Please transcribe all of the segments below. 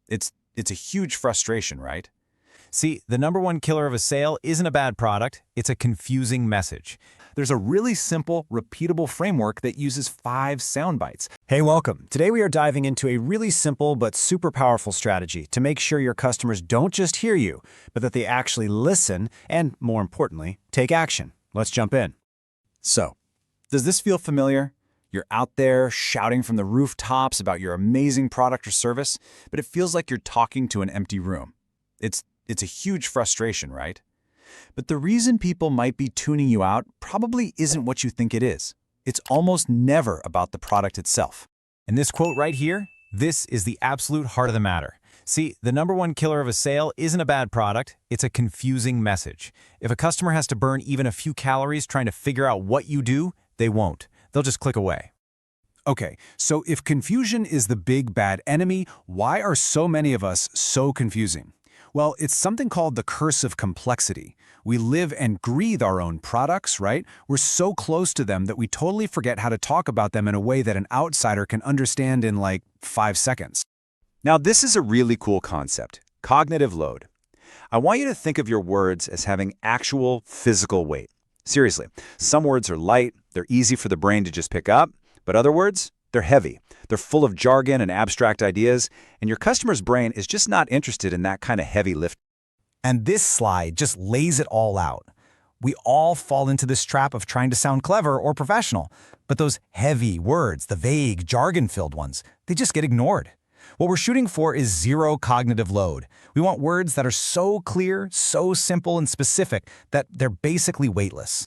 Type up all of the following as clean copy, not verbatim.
It's a huge frustration, right? See, the number one killer of a sale isn't a bad product, it's a confusing message. There's a really simple, repeatable framework that uses 5 sound bites. Hey, welcome. Today we are diving into a really simple but super powerful strategy to make sure your customers don't just hear you, but that they actually listen and, more importantly, take action. Let's jump in. So, does this feel familiar? You're out there shouting from the rooftops about your amazing product or service, but it feels like you're talking to an empty room. It's a huge frustration, right? But the reason people might be tuning you out probably isn't what you think it is. It's almost never about the product itself. And this quote right here, this is the absolute heart of the matter. See, the number one killer of a sale isn't a bad product, it's a confusing message. If a customer has to burn even a few calories trying to figure out what you do, they won't. They'll just click away. Okay, so if confusion is the big bad enemy, why are so many of us so confusing? Well, it's something called the curse of complexity. We live and breathe our own products, right? We're so close to them that we totally forget how to talk about them in a way that an outsider can understand in like 5 seconds. Now, this is a really cool concept, cognitive load. I want you to think of your words as having actual physical weight. Seriously, some words are light, they're easy for the brain to just pick up, but other words, they're heavy. They're full of jargon and abstract ideas, and your customer's brain is just not interested in that kind of heavy lift. And this slide just lays it all out. We all fall into this trap of trying to sound clever or professional, but those heavy words, the vague, jargon-filled ones, they just get ignored. What we're shooting for is zero cognitive load. We want words that are so clear, so simple and specific that they're basically weightless.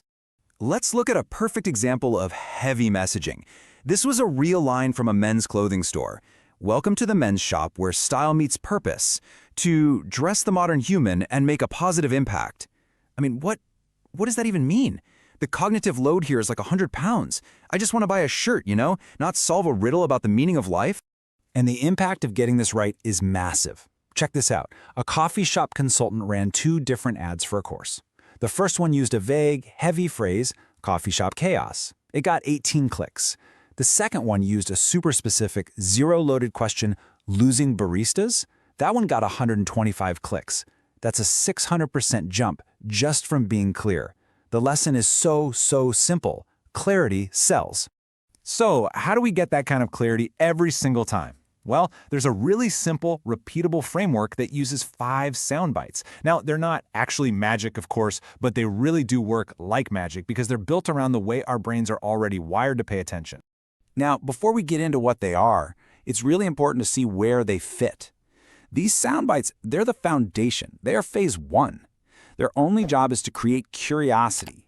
Let's look at a perfect example of heavy messaging. This was a real line from a men's clothing store. Welcome to the men's shop where style meets purpose. To dress the modern human and make a positive impact. I mean, what does that even mean? The cognitive load here is like 100 pounds. I just want to buy a shirt, not solve a riddle about the meaning of life. And the impact of getting this right is massive. Check this out. A coffee shop consultant ran 2 different ads for a course. The first one used a vague, heavy phrase, coffee shop chaos. It got 18 clicks. The second one used a super specific, zero-loaded question, losing baristas. That one got 125 clicks. That's a 600% jump just from being clear. The lesson is so simple. Clarity sells. So, how do we get that kind of clarity every single time? Well, there's a really simple, repeatable framework that uses 5 sound bites. Now, they're not actually magic, of course, but they really do work like magic because they're built around the way our brains are already wired to pay attention. Now, before we get into what they are, it's really important to see where they fit. These sound bites, they're the foundation. They are phase 1. Their only job is to create curiosity.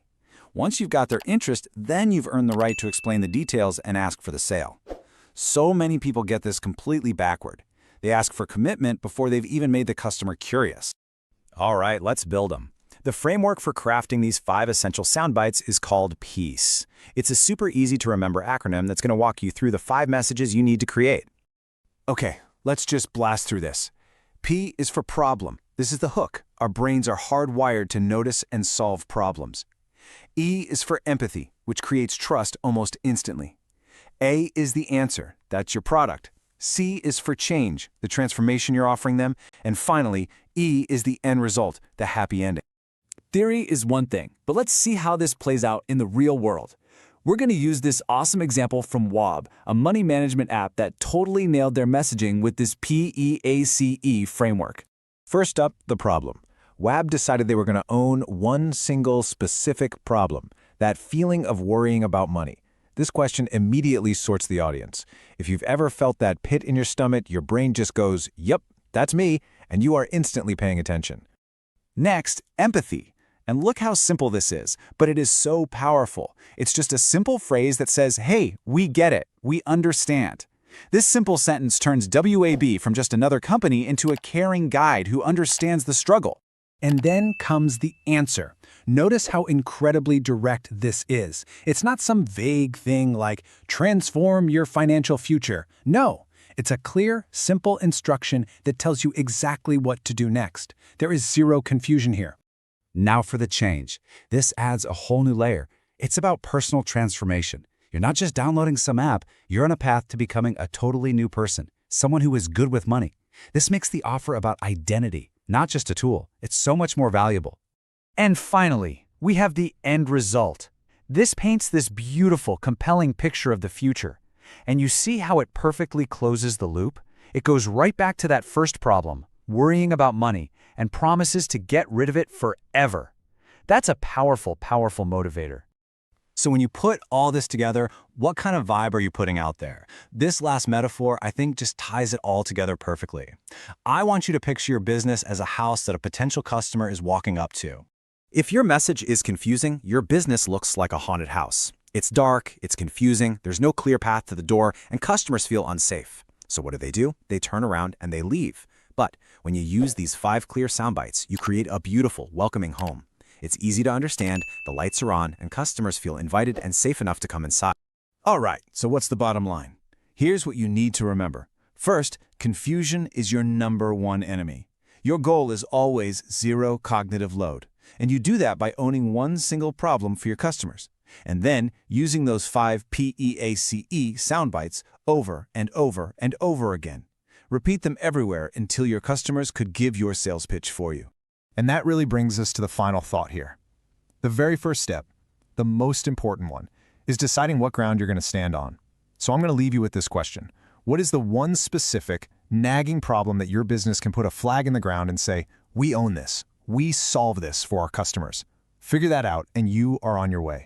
Once you've got their interest, then you've earned the right to explain the details and ask for the sale. So many people get this completely backward. They ask for commitment before they've even made the customer curious. All right, let's build them. The framework for crafting these 5 essential sound bites is called PEACE. It's a super easy to remember acronym that's going to walk you through the 5 messages you need to create. Okay, let's just blast through this. P is for problem. This is the hook. Our brains are hardwired to notice and solve problems. E is for empathy, which creates trust almost instantly. A is the answer. That's your product. C is for change, the transformation you're offering them. And finally, E is the end result, the happy ending. Theory is one thing, but let's see how this plays out in the real world. We're going to use this awesome example from Wob, a money management app that totally nailed their messaging with this PEACE framework. First up, the problem. Wob decided they were going to own one single specific problem, that feeling of worrying about money. This question immediately sorts the audience. If you've ever felt that pit in your stomach, your brain just goes, "Yep, that's me," and you are instantly paying attention. Next, empathy. And look how simple this is, but it is so powerful. It's just a simple phrase that says, "Hey, we get it. We understand." This simple sentence turns WAB from just another company into a caring guide who understands the struggle. And then comes the answer. Notice how incredibly direct this is. It's not some vague thing like, transform your financial future. No, it's a clear, simple instruction that tells you exactly what to do next. There is zero confusion here. Now for the change. This adds a whole new layer. It's about personal transformation. You're not just downloading some app, you're on a path to becoming a totally new person, someone who is good with money. This makes the offer about identity, not just a tool. It's so much more valuable. And finally, we have the end result. This paints this beautiful, compelling picture of the future. And you see how it perfectly closes the loop? It goes right back to that first problem, worrying about money, and promises to get rid of it forever. That's a powerful, powerful motivator. So when you put all this together, what kind of vibe are you putting out there? This last metaphor, I think, just ties it all together perfectly. I want you to picture your business as a house that a potential customer is walking up to. If your message is confusing, your business looks like a haunted house. It's dark, it's confusing, there's no clear path to the door, and customers feel unsafe. So what do? They turn around and they leave. But when you use these 5 clear sound bites, you create a beautiful, welcoming home. It's easy to understand, the lights are on, and customers feel invited and safe enough to come inside. All right, so what's the bottom line? Here's what you need to remember. First, confusion is your #1 enemy. Your goal is always 0 cognitive load, and you do that by owning one single problem for your customers, and then using those 5 PEACE sound bites over and over and over again. Repeat them everywhere until your customers could give your sales pitch for you. And that really brings us to the final thought here. The very first step, the most important one, is deciding what ground you're going to stand on. So I'm going to leave you with this question. What is the one specific, nagging problem that your business can put a flag in the ground and say, we own this, we solve this for our customers? Figure that out and you are on your way.